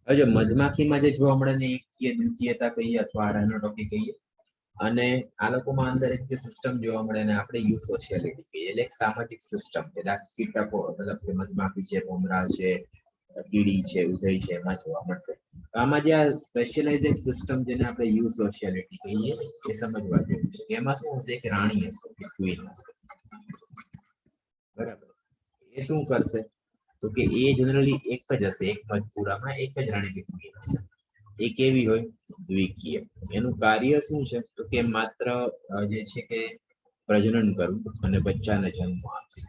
હવે જો મધમાખીમાં જે જોવા મળે ને એકકીય દ્વિતીયતા કહીએ અથવા રેનોટોકી કહીએ, અને આ લોકોમાં અંદર એક જે સિસ્ટમ જોવા મળે ને આપણે યુ સોશિયાલિટી કહીએ, એટલે એક સામાજિક સિસ્ટમ કે કીટકો મતલબ કે મધમાખી છે, ભમરા છે, કીડી છે, ઉધઈ છે, એમાં જોવા મળશે. આમાં જે આ સ્પેશિયલાઇઝ સિસ્ટમ જેને આપણે યુ સોશિયાલિટી કહીએ એ સમજવા જેવું છે. એમાં શું હશે, એક રાણી હશે, એક ક્વીન હશે, બરાબર. એ શું કરશે તો કે એ જનરલી એક જ હશે, એક મધપુરામાં એક જ રાણી કે ક્વીન હશે. એ કેવી હોય, દ્વિકીય. એનું કાર્ય શું છે તો કે માત્ર જે છે કે પ્રજનન કરવું અને બચ્ચાને જન્મ આપશે.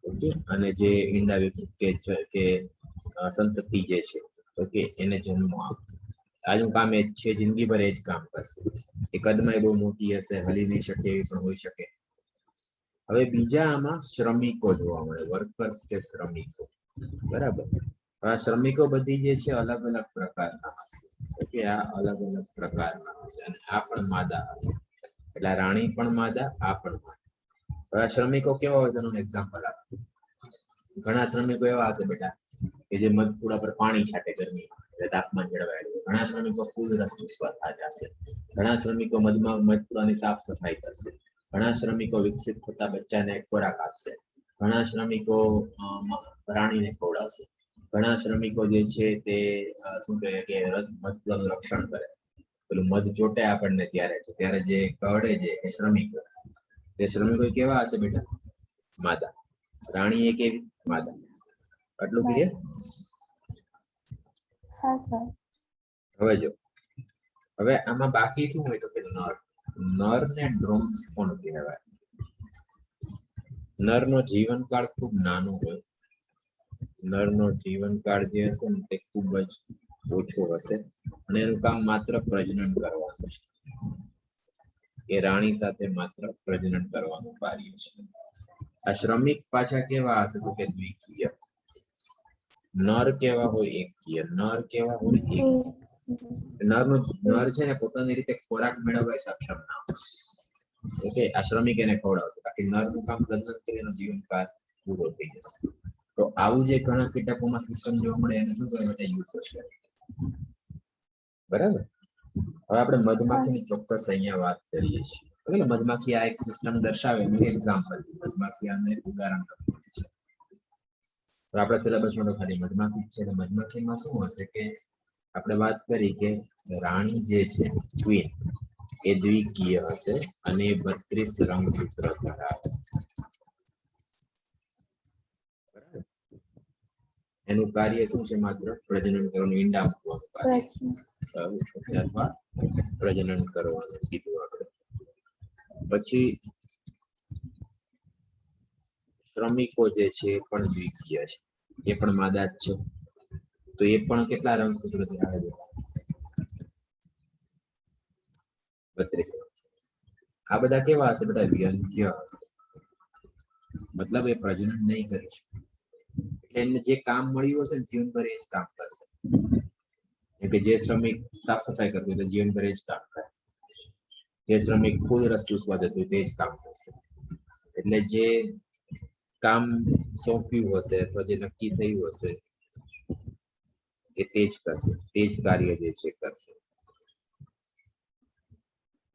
ઓકે, અને જે ઈંડા વિકસિત કે સંતતિ જે છે તો કે એને જન્મ આપશે. આજનું કામ એ જ છે, જિંદગીભર એ જ કામ કરશે. એ કદમાં બહુ મોટી હશે, હલી નહીં શકે એવી પણ હોઈ શકે. હવે બીજા આમાં શ્રમિકો જોવા મળે, વર્કર્સ કે શ્રમિકો, બરાબર. આ શ્રમિકો બધી જે છે અલગ અલગ પ્રકારના હશે. ઓકે, આ અલગ અલગ પ્રકારના હશે અને આ પણ માદા હશે. એટલે રાણી પણ માદા, આ પણ માદા. હવે આ શ્રમિકો કેવા હોય તેનું એક્ઝામ્પલ આપું. ઘણા શ્રમિકો એવા હશે બેટા કે જે મધપુરા પર પાણી છાંટે ગરમીમાં એટલે તાપમાન જળવાય રહે. ઘણા શ્રમિકો ફૂલ રસ ચૂસવા જશે. ઘણા શ્રમિકો મધપુરાની સાફ સફાઈ કરશે. ઘણા શ્રમિકો વિકસિત થતા બચ્ચાને ખોરાક આપશે. ઘણા શ્રમિકો રાણીને ખવડાવશે. ઘણા શ્રમિકો જે છે તે શું કહે કે મધપુરાનું રક્ષણ કરે. પેલું મધ ચોટે આપણને ત્યારે જે કરડે છે એ શ્રમિકો. એ શ્રમિકો કેવા હશે બેટા, માદા. રાણી એ કેવી, માદા. આટલું ક્લિયર? હા સર. હવે જો, હવે આમાં બાકી શું હોય તો કે નર. નર ને ડ્રોન્સ કોણ કહેવાય? નરનો જીવનકાળ ખૂબ નાનો હોય. નરનો જીવનકાળ જે હશે ને તે ખૂબ જ ઓછો હશે અને એનું કામ માત્ર પ્રજનન કરવાનું છે. એ રાણી સાથે માત્ર પ્રજનન કરવાનું કાર્ય છે. આ શ્રમિક પાછા કેવા હશે તો કે દ્વિકીય. નર કેવા હોય, એકકીય. નર કેવા હોય, એકકીય. નર છે ને પોતાની રીતે ખોરાક મેળવવા સક્ષમ ના હોય. ઓકે, આ શ્રમિક એને ખવડાવશે, બાકી નરનું કામ પ્રજનન કરીને જીવનકાળ પૂરો થઈ જશે. તો આવું જે ઘણા કીટકોમાં સિસ્ટમ જોવા મળે એને શું કહેવાય, યુ સોશિયાલિટી. બરાબર. હવે આપણે મધમાખીની ચોક્કસ અહીંયા વાત કરીએ છીએ. એટલે મધમાખી આ એક સિસ્ટમ દર્શાવે એનું એક્ઝામ્પલ. મધમાખી આનું એક ઉદાહરણ છે. તો આપણા સિલેબસમાં તો ખાલી મધમાખી છે. એટલે મધમાખીમાં શું હશે કે આપણે વાત કરી કે રાણી જે છે ક્વીન એ દ્વિકીય હશે અને 32 રંગસૂત્ર ધરાવે. એનું કાર્ય શું છે, માત્ર પ્રજનન કરવાનું, ઈંડા મૂકવાનું કાર્ય અથવા પ્રજનન કરવાનું કીધું આપણે. પછી શ્રમિકો જે છે એ પણ દ્વિકીય છે, એ પણ માદા જ છે. તો એ પણ કેટલા રંગસૂત્ર ધરાવે? 32. આ બધા કેવા હશે? બધા વ્યંગ્ય હશે, મતલબ એ પ્રજનન નહીં કરી શકે. એટલે એમને જે કામ મળ્યું હશે ને જીવનભર એ જ કામ કરશે. કે જે શ્રમિક સાફ સફાઈ કરતું હોય તો જીવનભર એ જ કામ કરે. જે શ્રમિક ફૂલ રસ ચૂસવા જતું હોય તે જ કામ કરશે. એટલે જે કામ સોંપ્યું હશે અથવા જે નક્કી થયું હશે એ તે જ કરશે, તે જ કાર્ય જે છે કરશે.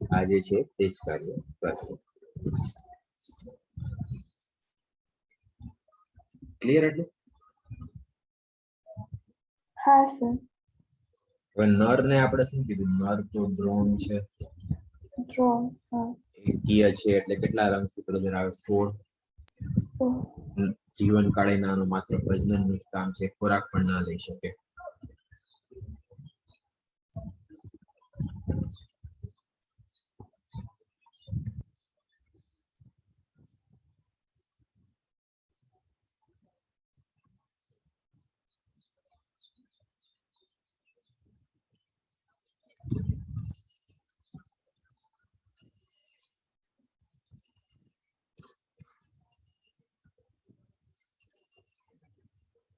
આ જે છે તે જ કાર્ય કરશે. ક્લિયર એટલું? હા સર. હવે નર ને આપણે શું કીધું? નર તો ડ્રોન છે, ડ્રોન. હા. એકકીય છે એટલે કેટલા રંગસૂત્રો ધરાવે? 16. જીવનકાળે નાનો, માત્ર પ્રજનનનું જ કામ છે, ખોરાક પણ ના લઈ શકે.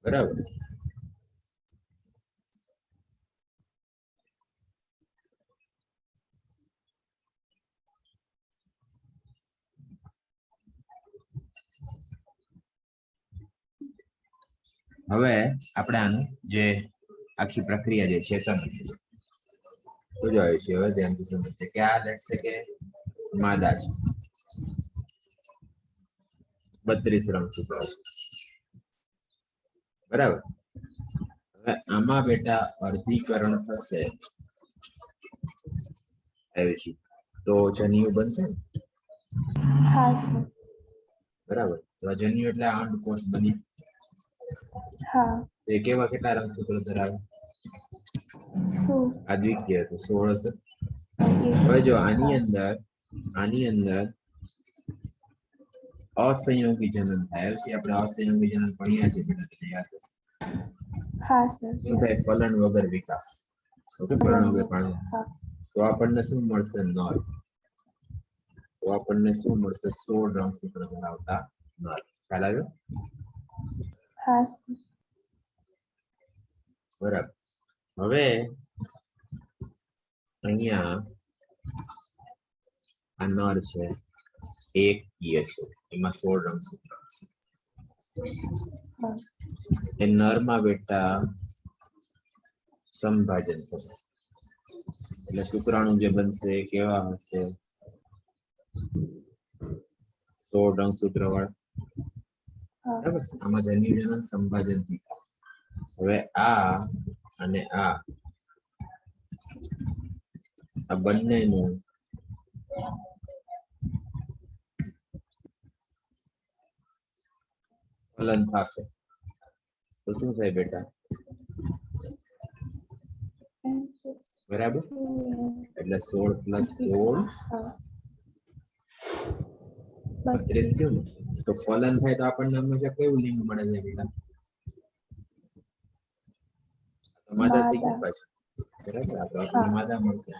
બરાબર. હવે આપણે આનું જે આખી પ્રક્રિયા જે છે સમજીએ. તો જો આયુષી હવે ધ્યાનથી સમજજે કે આ લેટ્સ સે કે માદા છે, 32 રંગસૂત્રો છે, બરાબર. હવે આમાં બેટા અર્ધીકરણ થશે આયુષી, તો જન્યુ બનશે ને? હા સર. બરાબર. તો આ જન્યુ એટલે આ અંડકોષ બની. હા. તો એ કેવા કેટલા રંગસૂત્રો ધરાવે? શું? આ દ્વિકીય તો 16 હશે. હવે જો આની અંદર અસંયોગી જનન થાય છે. આપણે અસંયોગી જનન ભણ્યા છે બેટા, તને યાદ હશે. હા સર. શું થાય? ફલન વગર વિકાસ. ઓકે, ફલન વગર પાણી. હા. તો આપણને શું મળશે? નર. તો આપણને શું મળશે? 16 રંગસૂત્ર ધરાવતા નર. ખ્યાલ આવ્યો? હા સર. બરાબર. હવે અહીંયા આ નર છે, એક કીય છે, એમાં 16 રંગસૂત્ર હશે. હા. એ નરમાં બેટા સંભાજન થશે, એટલે શુક્રાણુ જે બનશે એ કેવા હશે? 16 રંગસૂત્ર વાળા. હા. બરાબર. આમાં જન્યુજનન સંભાજન થી થાય. હવે આ અને આ બંનેનું ફલન થશે તો શું થાય બેટા? બરાબર. એટલે 16 + 16 હા. 32 થયું ને? તો ફલન થાય તો આપણને હંમેશા કયું લિંગ મળે છે બેટા? માદા થઈ ગયું પાછું. બરાબર. આ તો આપણને માદા મળશે.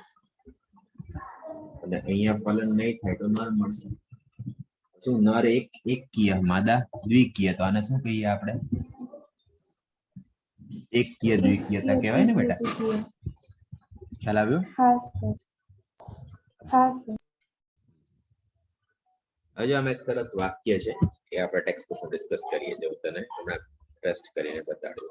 અને અહીંયા ફલન નહીં થાય તો નર મળશે. શું નર એક કીય, માદા દ્વિકીય. તો આને શું કહીએ આપણે? એક કીય દ્વિકીયતા કહેવાય ને બેટા? ખ્યાલ આવ્યો? હા સર. હા સર. હજુ આમ એક સરસ વાક્ય છે, એ આપણે ટેક્સ્ટ બુકમાં ડિસ્કસ કરીએ. જો તને હમણાં ટેસ્ટ કરીને બતાડું.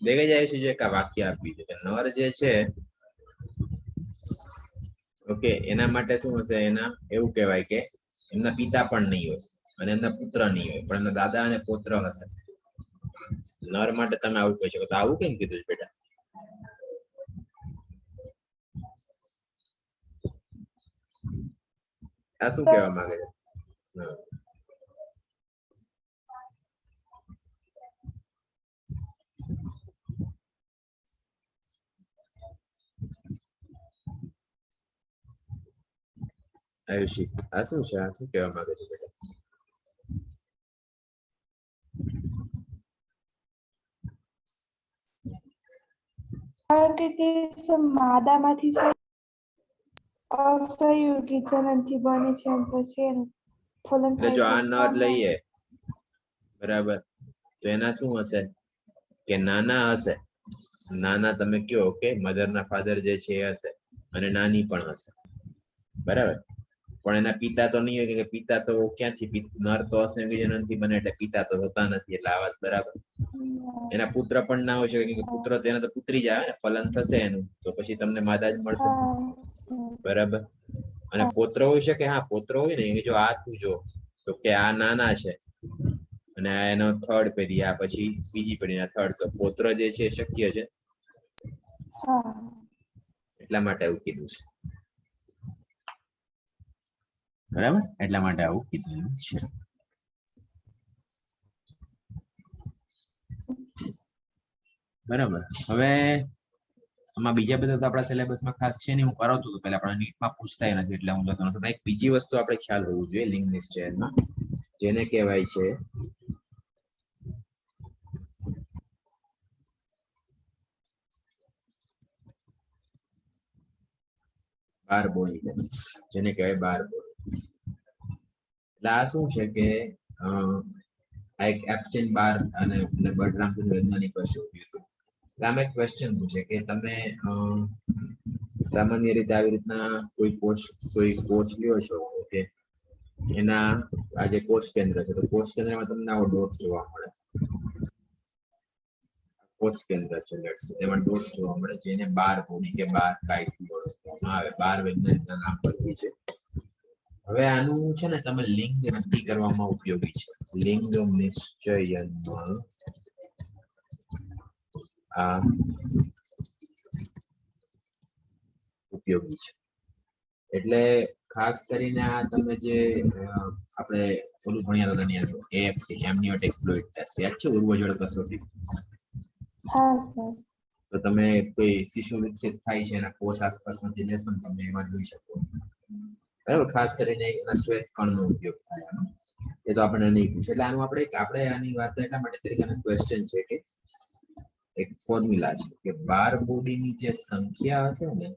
દેખાઈ જાય છે જે એક વાક્ય આપ્યું છે કે નર જે છે, ઓકે, એના માટે શું હશે? એના એવું કહેવાય કે એમના પિતા પણ નહીં હોય અને એમના પુત્ર નહીં હોય, પણ એમના દાદા અને પુત્ર હશે. નર માટે તમે આવું કહી શકો. તો આવું કેમ કીધું છે બેટા? આ શું કહેવા માંગે છે? આયુષી, આ શું છે? આ શું કહેવા માંગે છે બેટા? હેપેટાઇટિસ માદામાંથી અસહયોગી જનનથી બને છે અને પછી એનું ફલન એટલે જો થાય આ છે નર લઈએ બરાબર તો એના શું હશે કે નાના હશે નાના તમે કયો કે મધર ના ફાધર જે છે એ હશે અને નાની પણ હશે બરાબર પણ એના પિતા તો નહીં હોય કે પિતા તો ક્યાંથી નર તો અસંયોગી જનનથી બને એટલે પિતા તો હોતા નથી એટલે આ વાત બરાબર એના પુત્ર પણ ના હોય શકે કે પુત્ર તેને તો પુત્રી જ આવે ને ફલન થશે એનું તો પછી તમને માદા જ મળશે બરાબર અને પૌત્ર હોઈ શકે હા પૌત્ર હોય ને એ જો આ તું જો તો કે આ નાના છે અને આ એનો થર્ડ પેઢી આ પછી બીજી પેઢીના થર્ડ તો પૌત્ર જે છે એ શક્ય છે એટલા માટે આવું કીધું છે બરાબર એટલા માટે આવું કીધું છે બરાબર હવે આમાં બીજા બધા તો આપણા સિલેબસમાં ખાસ છે ને હું કરાવતો હતો પેલા પણ નીટમાં પૂછતા નથી એટલે હું લખતો નતો એક બીજી વસ્તુ આપણે ખ્યાલ હોવું જોઈએ લિંગ નિશ્ચયમાં જેને કહેવાય છે બાર બોડી જેને કહેવાય બાર બોડી એટલે આ શું છે કે આ એક એફસ્ટીન બાર અને બર્ટ્રામ વૈજ્ઞાનિક શોધ્યું હતું આમાં એક ક્વેશ્ચન પૂછે કે તમે સામાન્ય રીતે આવી રીતના કોઈ કોષ લ્યો છો ઓકે એના આ જે કોષ કેન્દ્ર છે તો કોષ કેન્દ્રમાં તમને આવો ડોટ જોવા મળે કોષ કેન્દ્ર છે એમાં ડોટ જોવા મળે જેને બાર બોડી કે બાર કાઇટથી ઓળખવામાં આવે બાર વૈજ્ઞાનિકના નામ પરથી છે હવે આનું છે ને તમે લિંગ નક્કી કરવામાં ઉપયોગી છે લિંગ નિશ્ચયનમાં આ ઉપયોગી છે એટલે ખાસ કરીને આ તમે જે આપણે ઓલું ભણ્યા હતા એની એએફટી એમનિયોટિક ફ્લુઇડ ટેસ્ટ યાદ છે ઉર્વજળ કસોટી હા સર તો તમે કોઈ શિશુ વિકસિત થાય છે એના કોષ આસપાસમાંથી લેશો ને તમે એમાં જોઈ શકો બરાબર ખાસ કરીને એના શ્વેત કણનો ઉપયોગ થાય એ તો આપણે નહીં પૂછે એટલે આનું આપણે આની વાત એટલા માટે કરી કે ક્વેશ્ચન છે કે એક ફોર્મ્યુલા છે કે બાર બોડીની જે સંખ્યા હશે ને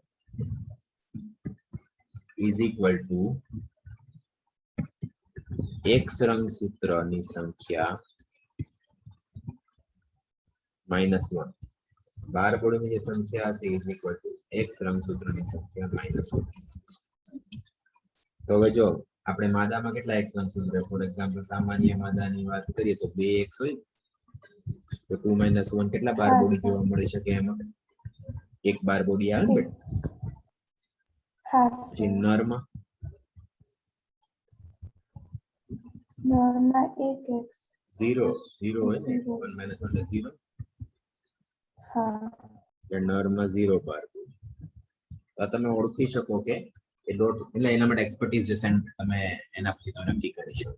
ઇઝ ઇક્વલ ટુ એક્સ રંગસૂત્રની સંખ્યા -1 બાર બોડીની જે સંખ્યા હશે ઇઝ ઇક્વલ ટુ એક્સ રંગસૂત્રની સંખ્યા -1 તો હવે જો આપણે માદામાં કેટલા એક્સ રંગસૂત્ર ફોર એક્ઝામ્પલ સામાન્ય માદાની વાત કરીએ તો 2 એક્સ હોય તો 2 - 1 કેટલા બાર બોડી જોવા મળી શકે એમાં એક બાર બોડી આવે ને પછી નરમાં એક એક્સ 0 હોય ને 1 - 1 એટલે 0 હા નરમાં 0 બાર તો તમે ઓળખી શકો કે એ ડોટ એટલે એના માટે એક્સપર્ટીઝ જે તમે એના પછી તમે નક્કી કરી શકો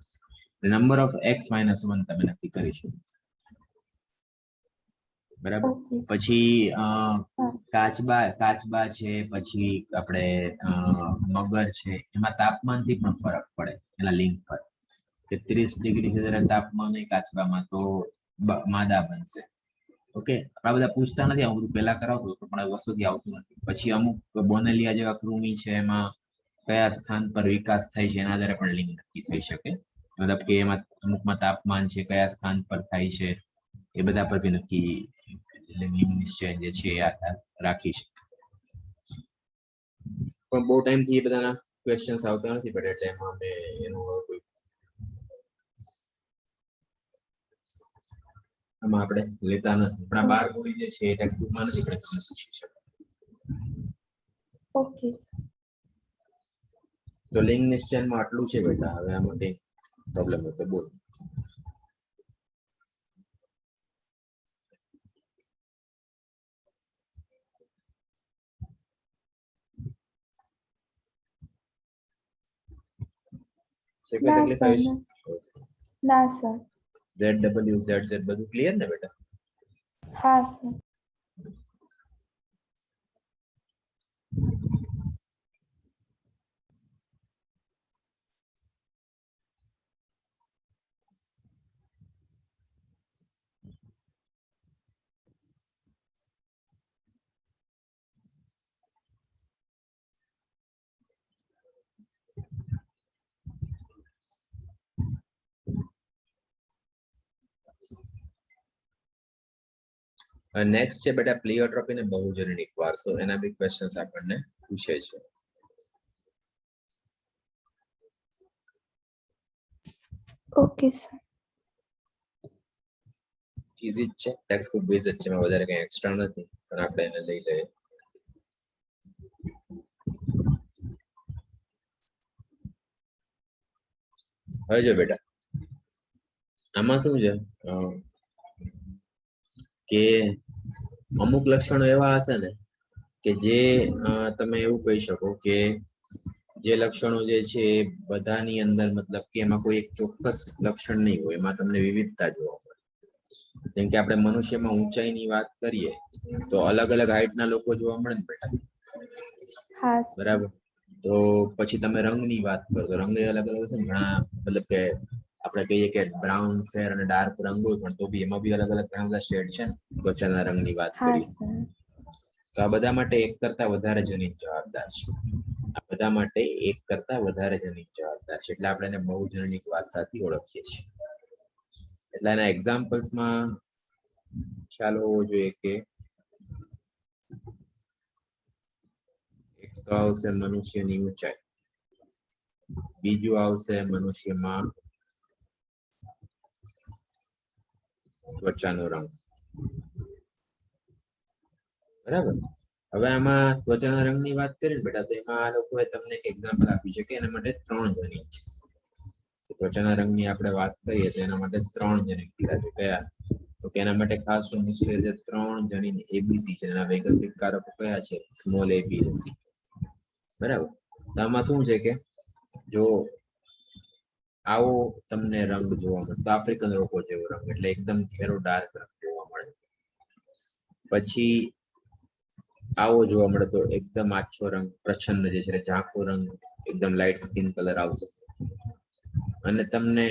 નંબર ઓફ x - 1 તમે નક્કી કરી શકો બરાબર પછી કાચબા છે પછી આપણે મગર છે એમાં તાપમાનથી પણ ફરક પડે એના લિંક પર કે 30 ડિગ્રી સુધીના તાપમાને કાચબામાં તો માદા બનશે ઓકે આ બધા પૂછતા નથી આવું બધું પહેલા કરાવતું હતું પણ વર્ષોથી આવતું નથી પછી અમુક બોનેલિયા જેવા કૃમિ છે એમાં કયા સ્થાન પર વિકાસ થાય છે એના આધારે પણ લિંગ નક્કી થઈ શકે મતલબ કે એમાં અમુકમાં તાપમાન છે કયા સ્થાન પર થાય છે એ બધા પર બી નક્કી લિંગ નિશ્ચય જે છે એ આધાર રાખી શકે પણ બહુ ટાઈમથી એ બધાના ક્વેશ્ચન્સ આવતા નથી પણ એટલે એમાં અમે એનું કોઈ આમાં આપણે લેતા નથી પણ આ બાર બોડી જે છે એ ટેક્સ્ટબુકમાં નથી પણ તમે પૂછી શકો ઓકે તો લિંગ નિશ્ચયમાં આટલું છે બેટા હવે આમાં કઈ પ્રોબ્લેમ હોય તો બોલ છે કોઈ તકલીફ આવી ના સર ZWZZ બધું ક્લિયર ને બેટા હા સર નેક્સ્ટ છે બેટા પ્લિયોટ્રોપી ને બહુજનનિક વારસો, એના બી ક્વેશ્ચન્સ આપણને પૂછે છે. Okay sir. ઇઝી જ છે, ટેક્સ્ટ બુક બેઝ જ છે, એમાં વધારે કઈ એક્સ્ટ્રા નથી, પણ આપણે એને લઈ લઈએ. હવે જો બેટા આમાં શું છે કે અમુક લક્ષણો એવા હશે ને કે જે તમે એવું કહી શકો કે જે લક્ષણો જે છે બધાની અંદર મતલબ કે એમાં કોઈ એક ચોક્કસ લક્ષણ નહીં હોય, એમાં તમને વિવિધતા જોવા મળે. જેમ કે આપણે મનુષ્યમાં ઊંચાઈની વાત કરીએ તો અલગ અલગ હાઈટના લોકો જોવા મળે ને બેટા. હા બરાબર. તો પછી તમે રંગની વાત કરો તો રંગ અલગ અલગ હશે ને, ઘણા મતલબ કે આપણે કહીએ કે બ્રાઉન ફેર અને ડાર્ક રંગ હોય, પણ તો બી એમાં બી અલગ અલગ ઘણા બધા શેડ છે ને ત્વચાના રંગની વાત હા કરીએ સર. તો આ બધા માટે એક કરતા વધારે જનીન જવાબદાર છે. આ બધા માટે એક કરતા વધારે જનીન જવાબદાર છે, એટલે આપણે એને બહુજનનિક વારસાથી ઓળખીએ છીએ. એટલે એના એક્ઝામ્પલ્સમાં ખ્યાલ હોવો જોઈએ કે એક તો આવશે મનુષ્યની ઊંચાઈ, બીજું આવશે મનુષ્યમાં ત્વચાનો રંગ. બરાબર. હવે આમાં ત્વચાના રંગની વાત કરીએ ને બેટા તો એમાં આ લોકોએ તમને એક એક્ઝામ્પલ આપ્યું છે કે એના માટે 3 જનીન છે. ત્વચાના રંગની આપણે વાત કરીએ તો એના માટે 3 જનીન કીધા છે. કયા? તો કે એના માટે ખાસ તો મુશ્કેલ છે 3 જનીન એબીસી છે, એના વૈકલ્પિક કારકો કયા છે? Small a b c. બરાબર. તો આમાં શું છે કે જો આવો તમને રંગ જોવા મળે તો આફ્રિકન લોકો જેવો રંગ, એટલે એકદમ ઘેરો ડાર્ક રંગ જોવા મળે. પછી આવો જોવા મળે તો એકદમ આછો રંગ પ્રછન્ન જે છે ઝાંખો રંગ, એકદમ લાઇટ સ્કિન કલર આવશે. અને તમને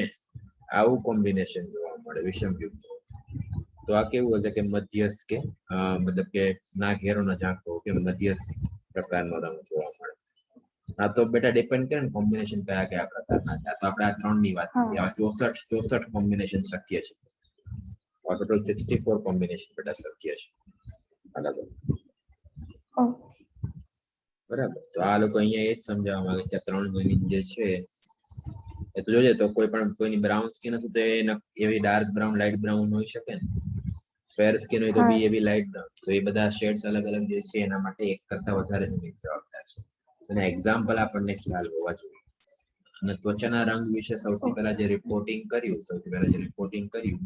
આવું કોમ્બિનેશન જોવા મળે વિષમયુક્ત, તો આ કેવું હશે કે મધ્યસ્થ કે મતલબ કે ના ઘેરો ના ઝાંખો કે મધ્યસ્થ પ્રકારનો રંગ જોવા મળે. આ તો બેટા ડિપેન્ડ કરે ને કોમ્બિનેશન કયા કયા પ્રકારના છે. તો આપણે આ 3 ની વાત કરીએ. આ 64 કોમ્બિનેશન શક્ય છે. ટોટલ 64 કોમ્બિનેશન બેટા શક્ય છે અલગ અલગ. બરાબર. તો આ લોકો અહીંયા એ જ સમજાવવા માંગે છે 3 જનીન જે છે એ તો જોજે તો કોઈ પણ કોઈની બ્રાઉન સ્કિન હશે તો એવી ડાર્ક બ્રાઉન લાઇટ બ્રાઉન હોઈ શકે ને, ફેર સ્કિન હોય તો હા બી એવી લાઇટ બ્રાઉન. તો એ બધા શેડ્સ અલગ અલગ જે છે એના માટે એક કરતા વધારે જનીન જવાબદાર છે. અને એક્ઝામ્પલ આપણને ખ્યાલ હોવા જોઈએ. અને ત્વચાના રંગ વિશે સૌથી પહેલા જે રિપોર્ટિંગ કર્યું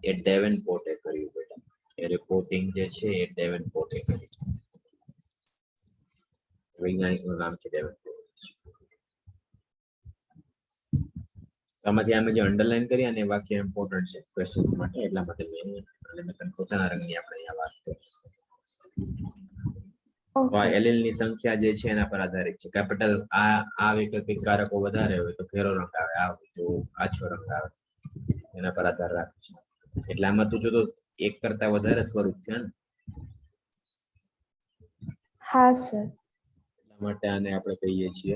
એ ડેવનપોર્ટે કર્યું બેટા. એ રિપોર્ટિંગ જે છે એ ડેવનપોર્ટે કર્યું. વૈજ્ઞાનિકનું નામ છે ડેવનપોર્ટ. આમાંથી અમે જે અંડરલાઈન કરી અને વાક્ય ઇમ્પોર્ટન્ટ છે ક્વેશ્ચન્સ માટે, એટલા માટે મેં ત્વચાના રંગની આપણે અહીંયા વાત કરી. તો આ એલીલ ની સંખ્યા જે છે એના પર આધારિત છે. કેપિટલ આ વૈકલ્પિક કારકો વધારે હોય તો ઘેરો રંગ આવે, આ હોય તો આછો રંગ આવે, એના પર આધાર રાખે છે. એટલે આમાં તું જો તો એક કરતા વધારે સ્વરૂપ છે ને. હા સર. એટલા માટે આને આપણે કહીએ છીએ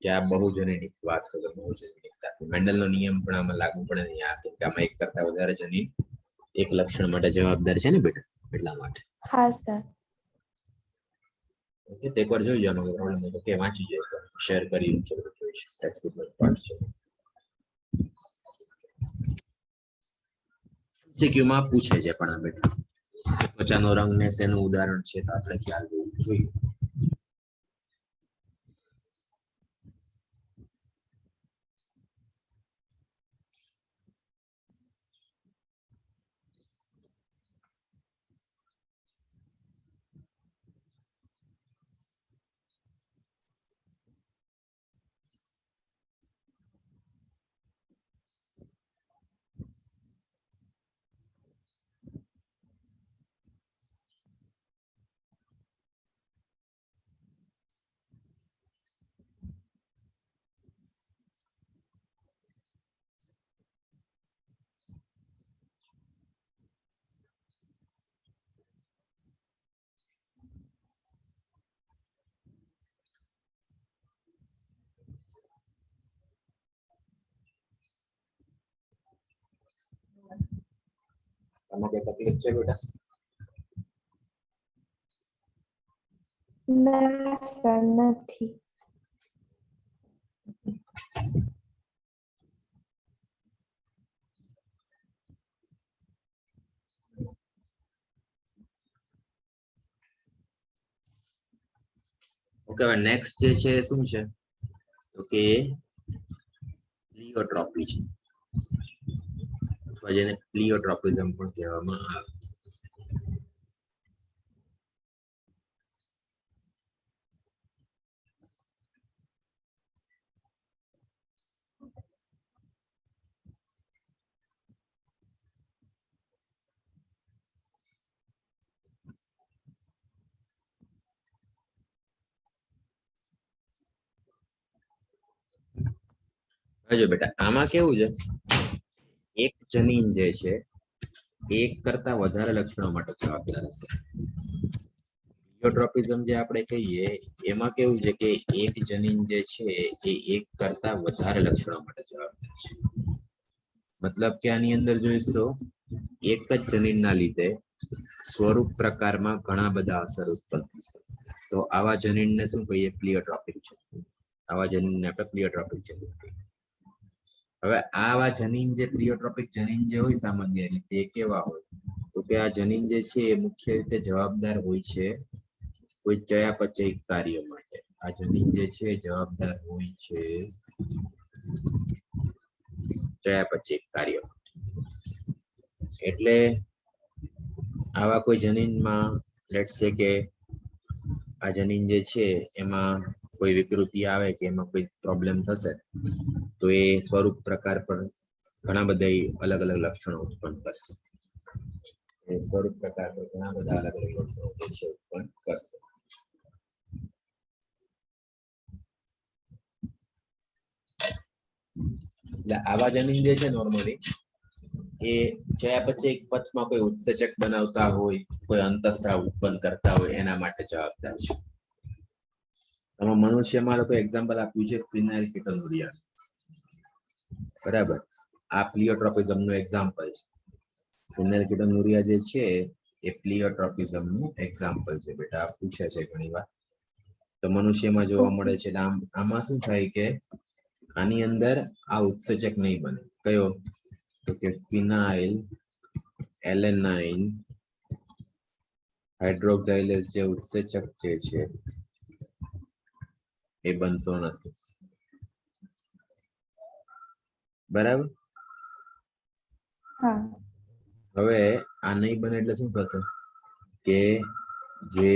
કે આ બહુજનનિક વારસો છે. બહુજનનિકતા મેન્ડલનો નિયમ પણ આમાં લાગુ પડે નહીં. કે આમાં એક કરતા વધારે જનીન એક લક્ષણ માટે જવાબદાર છે ને બેટા, એટલા માટે. હા સર. ઓકે, તો એકવાર જોઈ લો આમાં પ્રોબ્લેમ હોય તો કે વાંચી જાય, શેર કરી છે જોઈશ ટેક્સ્ટ બુક પાર્ટ છે. MCQ માં પૂછે છે પણ આ બેટા ત્વચાનો રંગ ને શેનું ઉદાહરણ છે તો આપણે ખ્યાલ હોવું જોઈએ. આમાં કઈ તકલીફ છે બેટા? ના સર નથી. ઓકે, હવે નેક્સ્ટ જે છે એ શું છે તો કે પ્લિયોટ્રોપી છે, અથવા જેને પ્લિયોટ્રોપિઝમ પણ કહેવામાં આવે. જો બેટા આમાં કેવું છે, એક જનીન જે છે એક કરતા વધારે લક્ષણો માટે જવાબદાર હશે. પ્લિયોટ્રોપિઝમ જે આપણે કહીએ એમાં કેવું છે કે એક જનીન જે છે એ એક કરતા વધારે લક્ષણો માટે જવાબદાર છે. મતલબ કે આની અંદર જોઈશ તો એક જ જનીનના લીધે સ્વરૂપ પ્રકારમાં ઘણા બધા અસર ઉત્પન્ન થશે. તો આવા જનીનને શું કહીએ? પ્લિયોટ્રોપિક છે. આવા જનીનને આપણે પ્લિયોટ્રોપિક જનીન કહીએ. હવે આવા જનીન જે પ્લિયોટ્રોપિક જનીન જે હોય સામાન્ય રીતે એ કેવા હોય તો કે આ જનીન જે છે એ મુખ્ય રીતે જવાબદાર હોય છે કોઈ ચયાપચય કાર્ય માટે. આ જનીન જે છે જવાબદાર હોય છે ચયાપચય કાર્ય માટે. એટલે આવા કોઈ જનીનમાં લેટ્સ સે કે આ જનીન જે છે એમાં કોઈ વિકૃતિ આવે કે એમાં કોઈ પ્રોબ્લેમ થશે તો એ સ્વરૂપ પ્રકાર પર ઘણા બધા અલગ અલગ લક્ષણો ઉત્પન્ન કરશે. એ સ્વરૂપ પ્રકાર પર ઘણા બધા અલગ અલગ લક્ષણો જે છે ઉત્પન્ન કરશે. એટલે આવા જનીન જે છે નોર્મલી એ ચયાપચય પથમાં કોઈ ઉત્સેચક બનાવતા હોય, કોઈ અંતઃસ્રાવ ઉત્પન્ન કરતા હોય એના માટે જવાબદાર છે. આમાં મનુષ્યમાં લોકો એક્ઝામ્પલ આપ્યું છે ફિનાઇલકેટોનુરિયા. બરાબર, આ પ્લિયોટ્રોપિઝમ નું એક્ઝામ્પલ છે. ફિનાઇલકેટોનુરિયા જે છે એ પ્લિયોટ્રોપિઝમ નું એક્ઝામ્પલ છે. બેટા પૂછે છે ઘણી વાર, તો મનુષ્યમાં જોવા મળે છે. આમાં શું થાય કે આની અંદર આ ઉત્સેચક નહીં બને. કયો? તો કે ફિનાઇલ એલેનાઇન હાઇડ્રોક્સાઇલેઝ જે ઉત્સેચક જે છે એ બનતો નથી. બરાબર. હવે આ નહીં બને એટલે શું થશે કે જે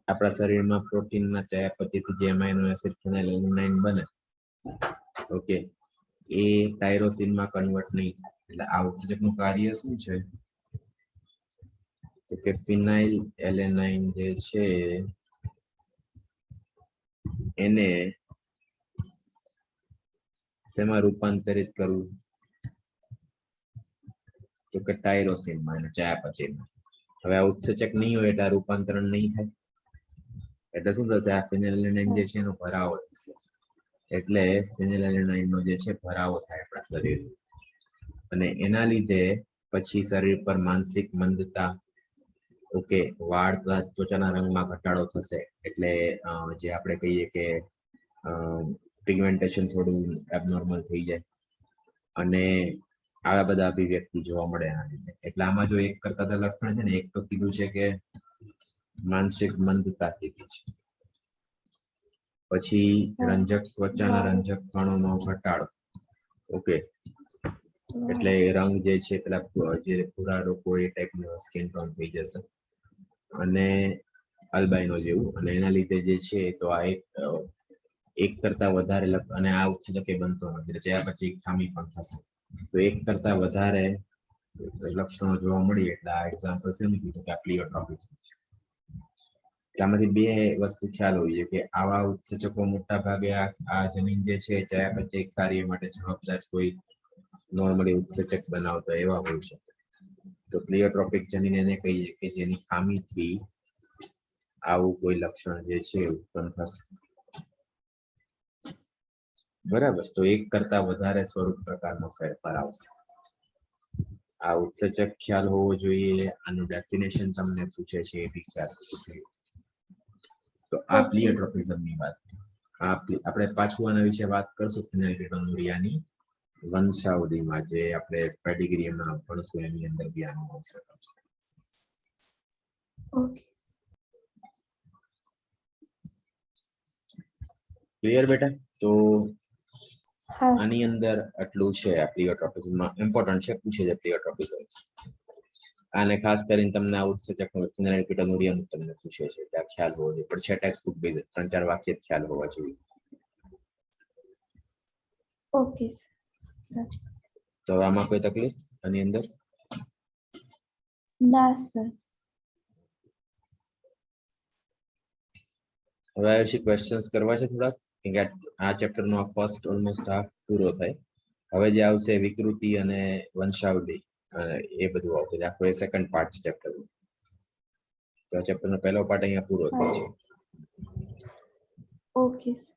આપણા શરીરમાં પ્રોટીનના ચયાપચયથી જે એમાઇનો એસિડ ફિનાઇલેલેનાઇન બને, ઓકે, એ ટાયરોસિનમાં કન્વર્ટ નહીં થાય. એટલે આ ઉત્સેચકનું કાર્ય શું છે તો કે ફિનાઇલ એલેનાઇન જે છે એને શેમાં રૂપાંતરિત કરવું તો કે ટાયરોસિનમાં, અને ચયાપચયમાં. હવે આ ઉત્સેચક નહીં હોય એટલે આ રૂપાંતરણ નહીં થાય. એટલે શું થશે? આ ફિનાઇલેનાઇન જે છે એનો ભરાવો થશે. એટલે ફિનાઇલેનાઇન નો જે છે ભરાવો થાય આપણા શરીરમાં, અને એના લીધે પછી શરીર પર માનસિક મંદતા, ઓકે, વાળ ત્વચાના રંગમાં ઘટાડો થશે. એટલે જે આપણે કહીએ કે પિગમેન્ટેશન થોડું એબનોર્મલ થઈ જાય, અને આવા બધા અભિવ્યક્તિ જોવા મળે એના લીધે. એટલે આમાં જો એક કરતા લક્ષણ છે ને, એક તો કીધું છે કે માનસિક મંદતા કીધી છે, પછી રંજક ત્વચાના રંજક કણોનો ઘટાડો, ઓકે, એટલે રંગ જે છે પેલા જે ભૂરા રોગો એ ટાઈપનો સ્કિન ટોન થઈ જશે, અને અલ્બાઇનો જેવું. અને એના લીધે જે છે તો આ એક કરતા વધારે અને આ ઉત્સેચક બનતો નથી, ચયાપચય ખામી પણ થશે. તો એક કરતા વધારે લક્ષણો જોવા મળી એટલે આ એક્ઝામ્પલ છે કીધું કે આ પ્લિયોટ્રોપિઝમ છે. આમાંથી બે વસ્તુ ખ્યાલ હોવી જોઈએ કે આવા ઉત્સેચકો મોટા ભાગે આ જનીન જે છે ચયાપચય કાર્ય માટે જવાબદાર કોઈ નોર્મલી ઉત્સેચક બનાવતા એવા હોય છે. તો પ્લિયોટ્રોપિક જનીન એને કહીએ કે જેની ખામીથી આવું કોઈ લક્ષણ જે છે ઉત્પન્ન થશે. બરાબર. તો એક કરતા વધારે સ્વરૂપ પ્રકારનો ફેરફાર આવશે. આ ઉત્સેચક ખ્યાલ હોવો જોઈએ. આનું ડેફિનેશન તમને પૂછે છે એ બી ખ્યાલ હોવો જોઈએ. તો આ પ્લિયોટ્રોપિઝમની વાત. આપણે પાછું આના વિશે વાત કરશું ફિનાઇલકેટોનુરિયાની વંશાવલિમાં, જે આપણે પેડિગ્રીમાં ભણશું એની અંદર બી આનું આવશે. ઓકે ક્લિયર બેટા? તો હા આની અંદર આટલું છે. આ પ્લિયોટ્રોપિઝમમાં ઇમ્પોર્ટન્ટ છે, પૂછે છે પ્લિયોટ્રોપિઝમ. આને ખાસ કરીને તમને આ ઉત્સેચક ફિનાઇલકેટોનુરિયાનું તમને પૂછે છે, ત્યાં ખ્યાલ હોવો જોઈએ. પણ છે ટેક્સ્ટ બુક બેઝ 3-4 વાક્ય ખ્યાલ હોવા જોઈએ. Okay sir. તો આમાં કોઈ તકલીફ આની અંદર? ના સર. હવે આયુષી ક્વેશ્ચન્સ કરવા છે થોડાક, કેમ કે આ ચેપ્ટર નો ફર્સ્ટ ઓલમોસ્ટ હાફ પૂરો થાય. હવે જે આવશે વિકૃતિ અને વંશાવલી એ બધું આવશે. આખો એ સેકન્ડ પાર્ટ છે ચેપ્ટર નો. તો આ ચેપ્ટર નો પહેલો પાર્ટ અહીંયા પૂરો થાય છે. Okay sir.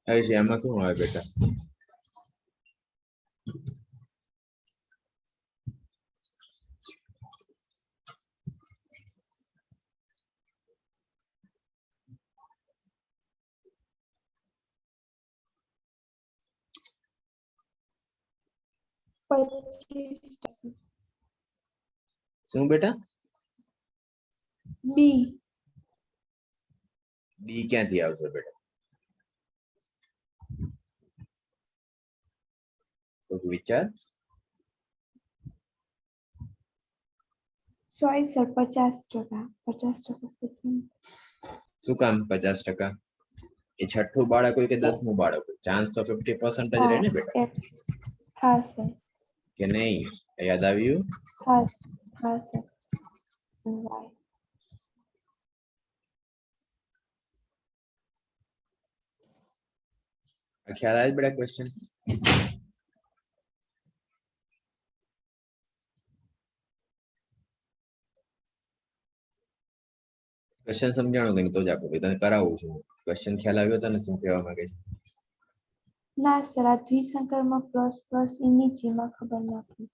આયુષી આમાં શું આવે બેટા? શું બેટા? બી. બી ક્યાંથી આવશે બેટા? તો વિચાર. Sorry sir 50%. 50%. શું કામ 50%? એ છઠ્ઠું બાળક હોય કે 10મું બાળક હોય, ચાન્સ તો 50% જ રહે ને બેટા. હા સર. કે નહીં? યાદ આવ્યું? હા હા સર. વાય. ખ્યાલ આવે બેટા ક્વેશ્ચન? ક્વેશ્ચન સમજાણો કે તો જ આપો, તને કરાવું છું. ક્વેશ્ચન ખ્યાલ આવ્યો તને શું કહેવા માંગે છે? ના સર, આ દ્વિસંકરમાં પ્લસ પ્લસ એની જેમાં ખબર નથી.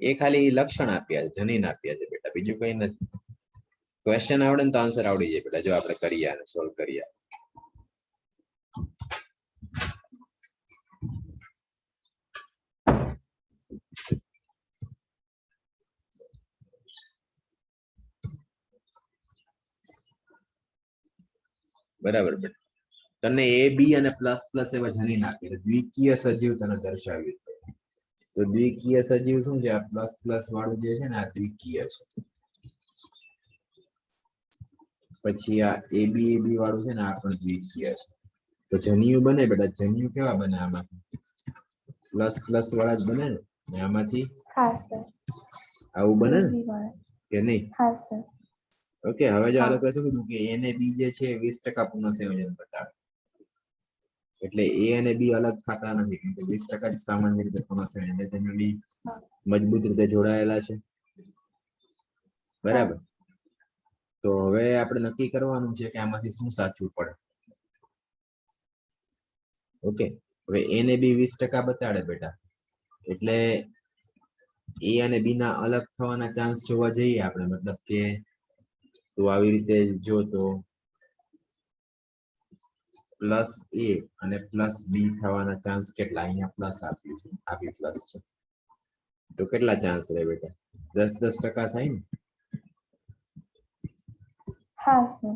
એ ખાલી લક્ષણ આપ્યા છે, જનીન આપ્યા છે બેટા, બીજું કઈ નથી. ક્વેશ્ચન આવડે ને તો આન્સર આવડી જાય બેટા, જો આપણે કરીએ અને સોલ્વ કરીએ. બરાબર બેટા. તને એ બી અને પ્લસ પ્લસ એવા જનીન આપી, દ્વિકીય સજીવ તને દર્શાવ્યું. તો દ્વિકીય સજીવ શું છે? આ પ્લસ પ્લસ વાળું જે છે ને આ દ્વિકીય છે. પછી આ એબી એબી વાળું છે ને આ પણ દ્વિકીય છે. તો જન્યુ બને બેટા, જન્યુ કેવા બને? આમાંથી પ્લસ પ્લસ વાળા જ બને ને. આમાંથી હા સર. આવું બને ને એબી વાળા. કે નહીં? હા સર. ઓકે, હવે જો આ હા. લોકો શું કીધું કે એ અને બી જે છે 20% પુનઃસંયોજન બતાવે. એટલે એ અને બી અલગ થતા નથી, કેમ કે 20% જ સામાન્ય રીતે પુનઃસંયોજન જનરલી હા. મજબૂત રીતે જોડાયેલા છે. બરાબર. હા. તો હવે આપણે નક્કી કરવાનું છે કે આમાંથી શું સાચું પડે. ઓકે, હવે એ ને બી 20% બતાડે બેટા, એટલે એ અને બી ના અલગ થવાના ચાન્સ જોવા જઈએ આપણે, મતલબ કે તો આવી રીતે જો તો પ્લસ એ અને પ્લસ બી થવાના ચાન્સ કેટલા? અહીંયા પ્લસ આપ્યું છે, આ બી પ્લસ છે, તો કેટલા ચાન્સ રહે બેટા? 10-10% થાય ને. હા સર.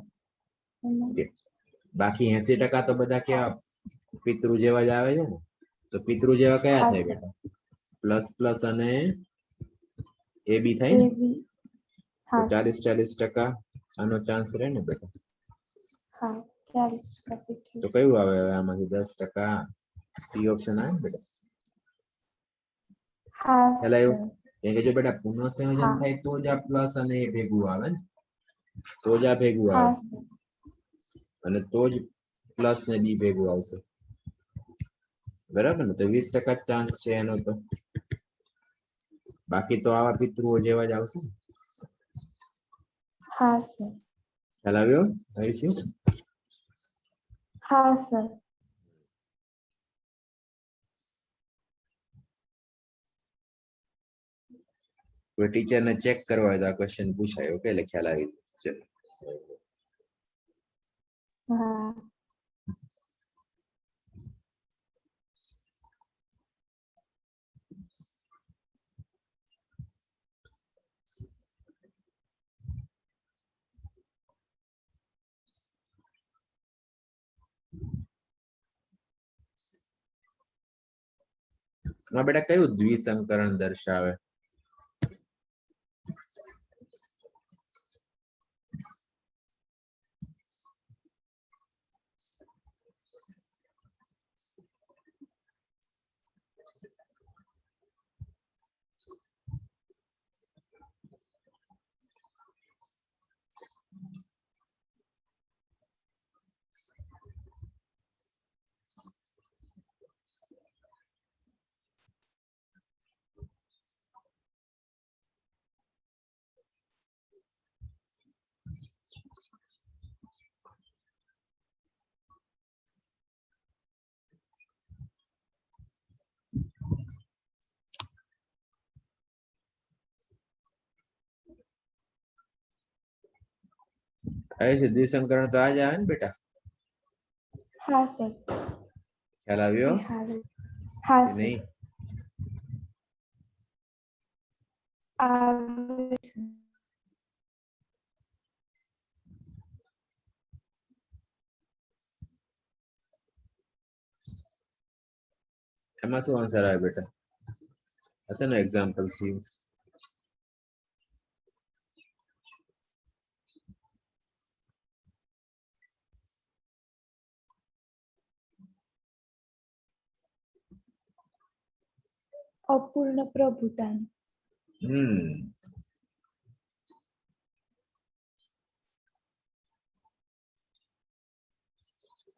બાકી 80% તો બધા હા. કેવા પિતૃ જેવા જ આવે છે ને. તો પિતૃ જેવા કયા હા થાય સર. બેટા? પ્લસ પ્લસ અને એ બી થાય ને. એબી. તો હા સર. 40-40% આનો ચાન્સ રહે ને બેટા. હા 40% તો કયું આવે હવે આમાંથી? 10%. સી ઓપ્શન આવે ને બેટા. હા ખ્યાલ આવ્યો? સર. કેમ કે જો બેટા પુનઃસંયોજન હા. થાય તો જ આ પ્લસ અને એ ભેગું આવે ને, તો જ આ ભેગું આવે, હા સર. અને તો જ પ્લસ ને બી ભેગું આવશે. બરાબર ને? તો 20% ચાન્સ છે એનો. તો બાકી તો આવા પિતૃઓ જેવા જ આવશે. હા સર. ખ્યાલ આવ્યો? આવીશું. હા સર. કોઈ ટીચરને ચેક કરવા હોય તો આ ક્વેશ્ચન પૂછાય. ઓકે, એટલે ખ્યાલ આવી જાય. હા. આમાં બેટા કયું દ્વિસંકરણ દર્શાવે? આવે છે દ્વિસંકરણ તો આ જ આવે ને બેટા. હા સર. ખ્યાલ આવ્યો હા કે સર. નહીં? આવે છે. એમાં શું આન્સર આવે બેટા? હશે ને એક્ઝામ્પલ સી? અપૂર્ણ પ્રભુતા.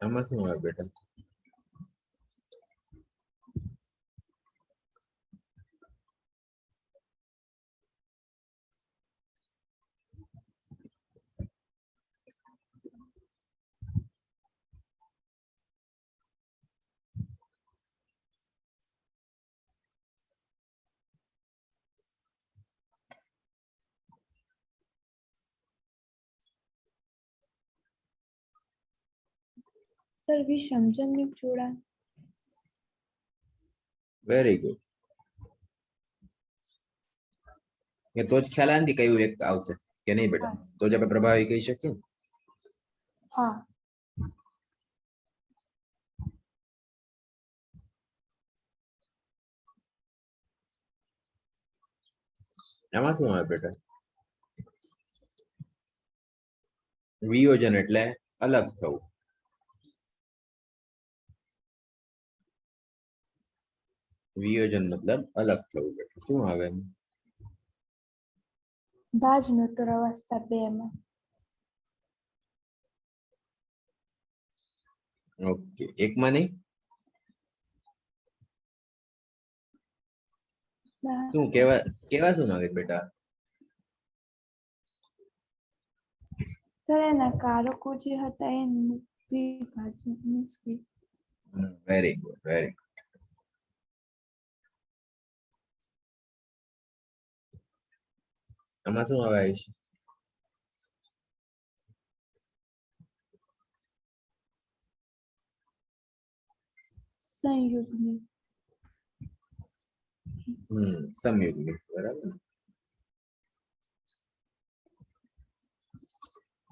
આમાં શું આવે બેટા? સર વિષમજન્યુક જોડાણ. Very good. કે તો જ ખ્યાલ આવે ને કે કયું એક આવશે કે નહીં બેટા, હા. તો જ આપણે પ્રભાવી કહી શકીએ ને. હા. આમાં શું આવે બેટા? વિયોજન એટલે અલગ થવું. વિયોજન મતલબ અલગ થવું બેટા. શું આવે? ભાજનો તો અવસ્થા 2 માં. ઓકે, એકમાં નહીં. શું કેવા શું માંગે બેટા? સર એના કારકો જે હતા એનું વિભાજન મીન્સ કે વેરી ગુડ, વેરી ગુડ. આમાં શું આવે છે? સંયુગ્મી. સમયુગ્મી, બરાબર.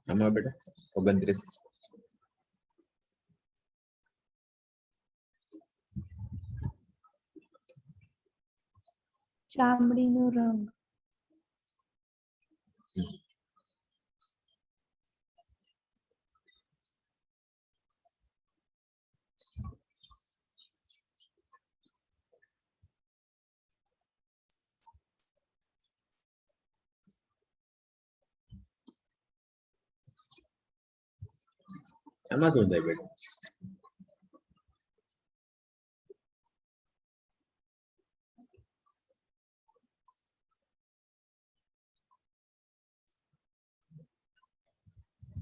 આમાં બેટા 29. ચામડીનો રંગ. આમાં શું થાય બેટા?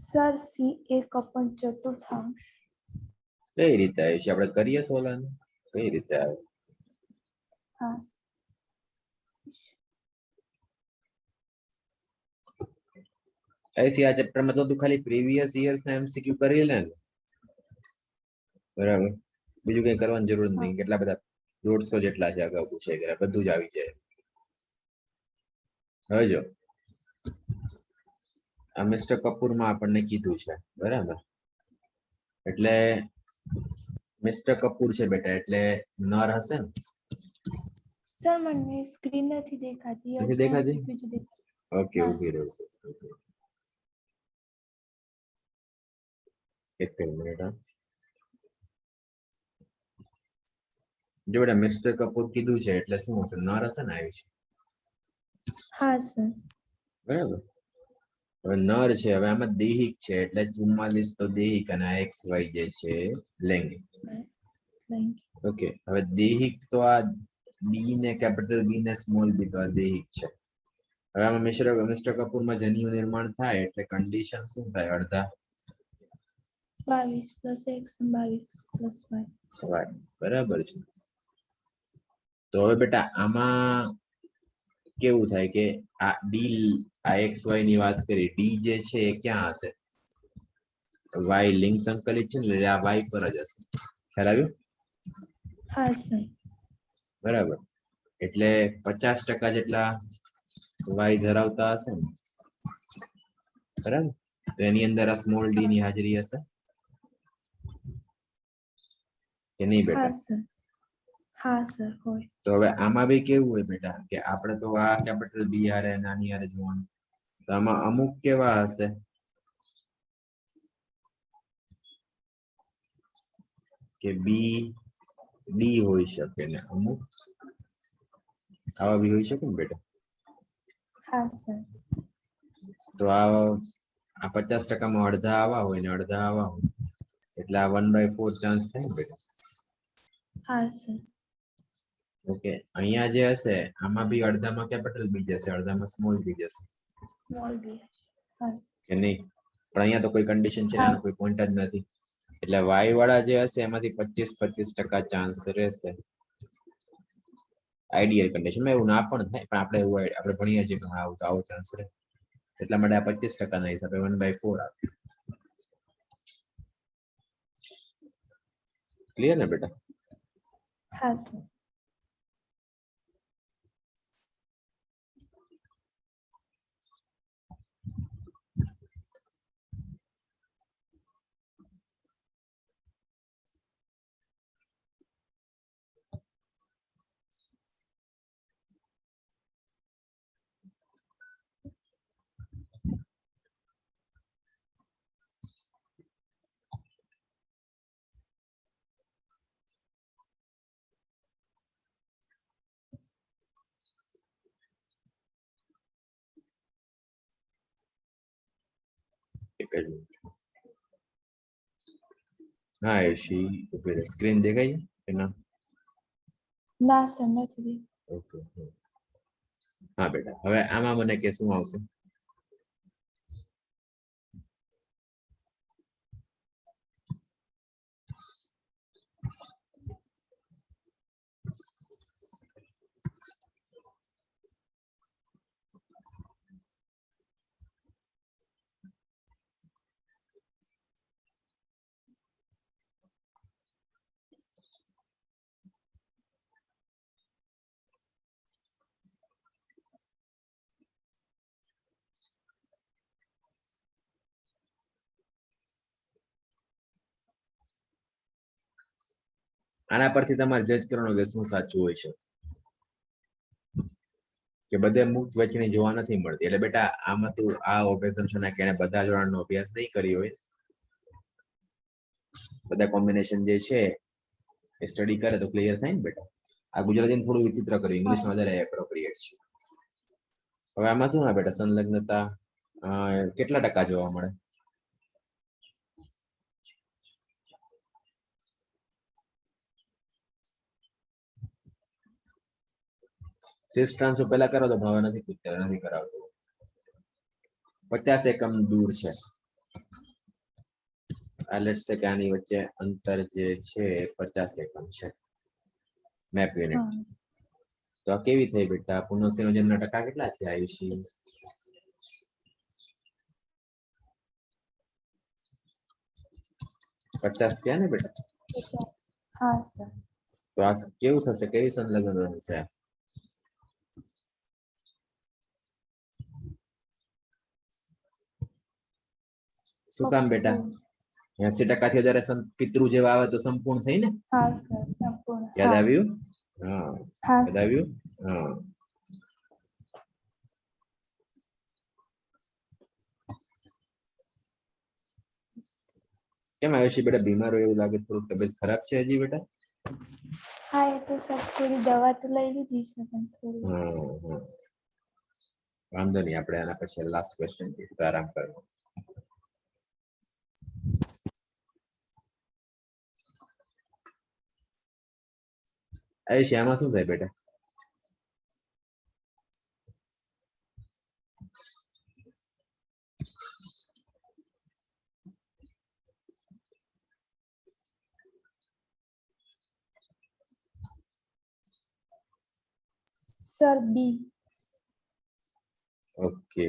સર C1/4 કઈ રીતે આવે છે? આપણે કરીએ સોલાન કઈ રીતે આવે? હા ऐसी આ ચેપ્ટરમાં તો તું ખાલી પ્રીવિયસ યર્સ ના એમસીક્યુ કરી લે ને, બરાબર. બીજું કઈ કરવાની જરૂર નથી. કેટલા બધા 150 જેટલા છે અગાઉ પૂછાય ગયા, બધું જ આવી જાય. હવે જો આ મિસ્ટર કપૂરમાં આપણને કીધું છે, બરાબર. એટલે મિસ્ટર કપૂર છે બેટા, એટલે નર હશે ને? સર મને સ્ક્રીન નથી દેખાતી. નથી દેખાતી? ઓકે, હા. ઉભી રહો. એક મિનિટ. જો બેટા મિસ્ટર કપૂર કીધું છે એટલે શું હશે? નર હશે ને? આવ્યું છે, હા સર. બરાબર. હવે નર છે, હવે આમાં દૈહિક છે એટલે 44 તો દૈહિક અને એક્સ વાય જે છે લૈંગિક. ઓકે, હવે દૈહિક તો આ બી ને કેપિટલ બી ને સ્મોલ બી તો આ દૈહિક છે. હવે આમાં મિસ્ટર કપૂરમાં જન્યુ નિર્માણ થાય એટલે કન્ડિશન શું થાય? અડધા 22 + x 22 + y. બરાબર છે. તો હવે બેટા આમાં કેવું થાય કે આ ડી, આ એક્સ વાય ની વાત કરી, ડી જે છે એ ક્યાં હશે? વાય લિંક સંકલિત છે ને, આ વાય પર જ હશે. ખ્યાલ આવ્યો? હા સર. બરાબર. એટલે 50% જેટલા વાય ધરાવતા હશે ને, બરાબર. તો એની અંદર આ સ્મોલ ડી ની હાજરી હશે કે નહીં બેટા? હા સર. હા સર હોય. તો હવે આમાં બી કેવું હોય બેટા કે આપણે તો આ કેપિટલ બી હારે નાની હારે જોવાનું, તો આમાં અમુક કેવા હશે કે બી ડી હોઈ શકે ને અમુક આવા બી હોઈ શકે ને બેટા? હા સર. તો આ 50%માં અડધા આવા હોય ને અડધા આવા હોય, એટલે આ 1/4 ચાન્સ થાય ને બેટા? હા સર. ઓકે, અહીંયા જે હશે આમાં બી અડધામાં કેપિટલ બી જશે, અડધામાં સ્મોલ બી જશે સ્મોલ બી. હા કે નહીં? પણ અહીંયા તો કોઈ કન્ડિશન છે ને, હા આનો કોઈ પોઈન્ટ જ નથી. એટલે વાય વાળા જે હશે એમાંથી 25% ચાન્સ રહેશે. આઈડિયલ કન્ડિશનમાં એવું ના પણ થાય, પણ આપણે એવું આપણે ભણીએ છીએ કે આવો ચાન્સ રહે, એટલા માટે આ 25% ના હિસાબે 1/4 આવે. ક્લિયર ને બેટા? હા સર. એક જ મિનિટ. હા આયુષી ઉભી રહે. સ્ક્રીન દેખાય છે કે ના? ના સર નથી. ઓકે. હા બેટા, હવે આમાં મને કે શું આવશે? આના પરથી તમારે જજ કરવાનું કે શું સાચું હોય છે, કે બધે મુક્ત વચની જોવા નથી મળતી. એટલે બેટા આમાં તું આ ઓબ્ઝર્વેશન કે એને બધા જોડાણનો અભ્યાસ નહીં કર્યો હોય, બધા કોમ્બિનેશન જે છે એ સ્ટડી કરે તો ક્લિયર થાય ને બેટા. આ ગુજરાતીમાં થોડું વિચિત્ર કર્યું, ઇંગ્લિશમાં વધારે એપ્રોપ્રિએટ છે. હવે આમાં શું હોય બેટા, સંલગ્નતા કેટલા ટકા જોવા મળે? શેષ ટ્રાન્સફર પહેલા કરો તો ભાવે નથી પૂછતા, નથી કરાવતો. 50 એકમ દૂર છે. આ લેટ્સ સે કે આની વચ્ચે અંતર જે છે 50 એકમ છે મેપ યુનિટ. તો આ કેવી થઈ બેટા? પુનઃસંયોજનના ટકા કેટલા થયા આયુષી? 50 થયા ને બેટા? હા સર. તો આ કેવું થશે? કેવી સંલગ્નતા થશે? શું કામ બેટા? 80% થી વધારે પિતૃ જેવા આવે તો સંપૂર્ણ થઈ ને? હા સર, સંપૂર્ણ. યાદ આવ્યું? હા યાદ આવ્યું? હા. કેમ આયુષી બેટા બીમાર હોય એવું લાગે? થોડું તબિયત ખરાબ છે હજી બેટા? હા એ તો સર થોડી દવા તો લઈ લીધી છે પણ થોડી. વાંધો નહીં, આપણે આના પછી લાસ્ટ ક્વેશ્ચન તો આરામ કરવો. આયુષી આમાં શું થાય બેટા? સર બી. ઓકે,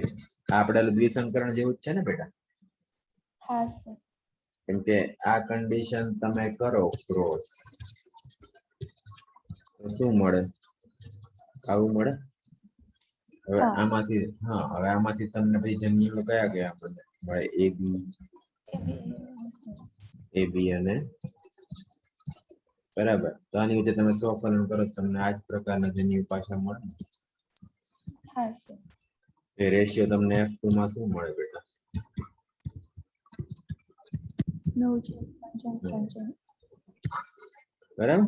આપણે દ્વિસંકરણ જેવું જ છે ને બેટા? હા સર. કેમ કે આ કન્ડિશન તમે કરો ક્રોસ તો શું મળે? આવું મળે. હવે આમાંથી હવે આમાંથી તમને ભાઈ જન્યુઓ કયા કયા આપણને મળે? એ બી અને બરાબર. તો આની વચ્ચે તમે સ્વફલન કરો તમને આ જ પ્રકારના જન્યુ પાછા મળે. હા સર. એ રેશિયો તમને F2 માં શું મળે બેટા? 9.55. બરાબર.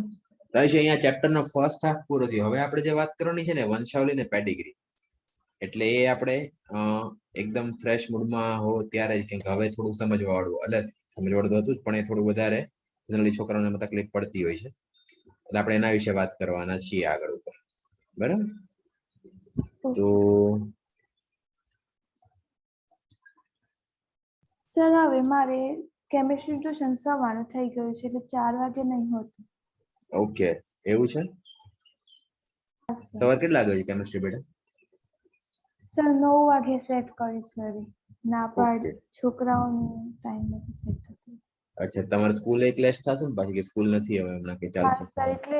તો અહીંયા ચેપ્ટર નો ફર્સ્ટ હાફ પૂરો થયો. હવે આપણે જે વાત કરવાની છે ને વંશાવલી ને પેડિગ્રી, એટલે એ આપણે એકદમ ફ્રેશ મૂડમાં હો ત્યારે જ, કેમ કે હવે થોડું સમજવા વાળું, એટલે સમજવા વાળું હતું જ પણ એ થોડું વધારે જનરલી છોકરાઓને તકલીફ પડતી હોય છે, એટલે આપણે એના વિશે વાત કરવાના છીએ આગળ ઉપર. બરાબર. તો સર હવે મારે કેમિસ્ટ્રી ટ્યુશન સવારનું થઈ ગયું છે એટલે 4 વાગે નહીં હોતું. ઓકે, એવું છે. સવાર કેટલા વાગે કેમિસ્ટ્રી બેટા? સર 9 વાગે સેટ કરી સર. ના પાડ છોકરાઓનો ટાઈમ નથી સેટ થતો. અચ્છા, તમારે સ્કૂલ એક ક્લાસ થશે ને પાછી, કે સ્કૂલ નથી હવે હમણાં કે ચાલશે? હા સર, એટલે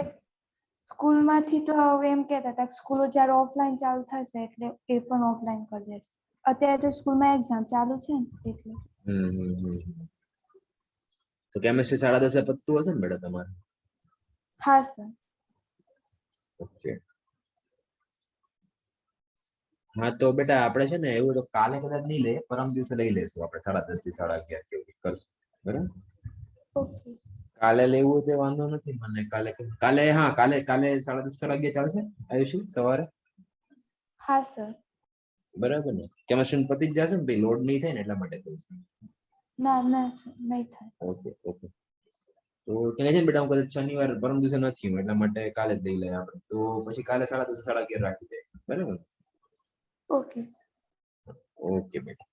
સ્કૂલમાંથી તો હવે એમ કહેતા હતા સ્કૂલો જ્યારે ઓફલાઈન ચાલુ થશે એટલે એ પણ ઓફલાઈન કરી દેશે. અત્યારે તો સ્કૂલમાં એક્ઝામ ચાલુ છે ને એટલે. તો કેમિસ્ટ્રી 10:30 પતતું હશે ને બેટા તમારે? હા સર. ઓકે. હા તો બેટા આપણે છે ને એવું તો કાલે કદાચ નહીં લે, પરમ દિવસે લઈ લેશું આપણે 10:30 થી 11:30 કેવું કરશું. બરાબર. ઓકે. કાલે લેવું તો વાંધો નથી મને. કાલે હા કાલે 10:30 11:30 ચાલશે આયુષી સવારે? હા સર. બરાબર ને કેમેસ્ટ્રી પતિ જ જશે ને ભાઈ લોડ નહીં થાય ને એટલા માટે કહું છું ના ના sir, નહીં થાય. ઓકે ઓકે તો તેને છે ને બેટા હું કદાચ શનિવાર પરમ દિવસે નથી હું એટલા માટે કાલે જ દઈ લઈએ આપણે તો પછી કાલે 10:30 11:30 રાખી દે બરાબર ઓકે. ઓકે બેટા